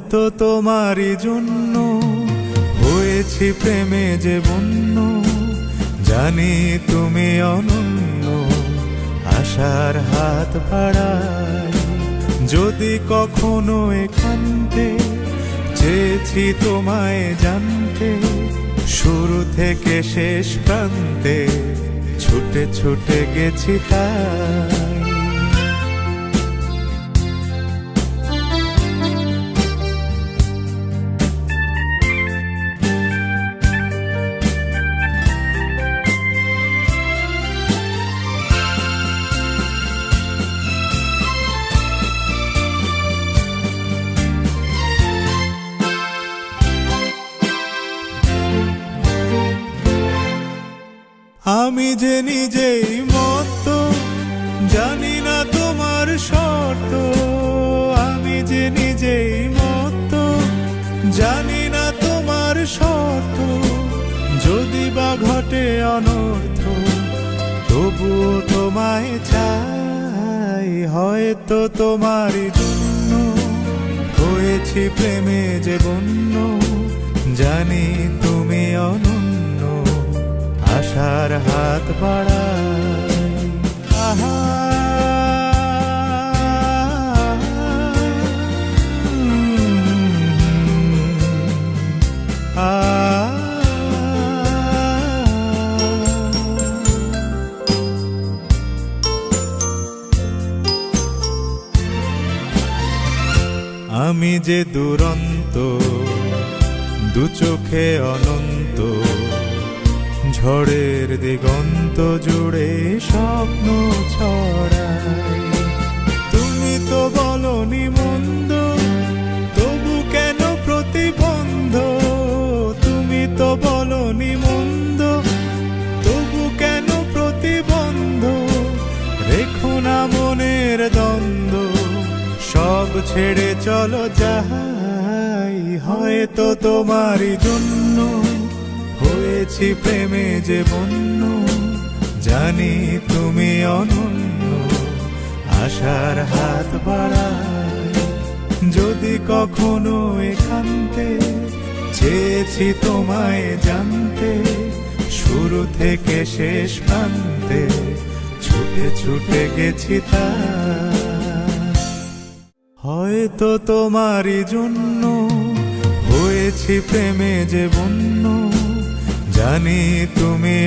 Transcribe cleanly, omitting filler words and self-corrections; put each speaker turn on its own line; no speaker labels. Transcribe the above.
হয়তো তোমারই জন্য হয়েছি প্রেমে যে বন্য, জানি তুমি অনন্য, আশার হাত বাড়াই। যদি কখনো এখানতে চেয়েছি তোমায় জানতে, শুরু থেকে শেষ প্রান্তে ছুটে ছুটে গেছি তাই। আমি যে নিজেই মত্ত, জানি না তোমার শর্ত। আমি যে নিজেই মত্ত, জানি না তোমার শর্ত। যদি বা ঘটে অনর্থ, তবুও তোমায় চাই। হয়তো তোমারই জন্য হয়েছি প্রেমে যে বন্য, জানি তুমি অনন্য, আশার হাত বাড়াই। আহা আমি যে দুরন্ত, দু চোখে অনন্ত, ঝড়ের দিগন্ত জুড়ে স্বপ্ন ছড়াই। তুমি তো বলনি মন্দ, তবু কেন প্রতিবন্ধ? তুমি তো বলনি মন্দ, তবু কেন প্রতিবন্ধ? রেখো না মনের দ্বন্দ্ব, সব ছেড়ে চলো যাই। হয়তো তোমারই জন্য হয়েছি প্রেমে যে বন্য, জানি তুমি অনন্য, আশার হাত বাড়াই। যদি কখনো এখানতে চেয়েছি তোমায় জানতে, শুরু থেকে শেষ প্রান্তে ছুটে ছুটে গেছি তাই। হয়তো তোমারই জন্য হয়েছি প্রেমে যে বন্য, জানি তুমি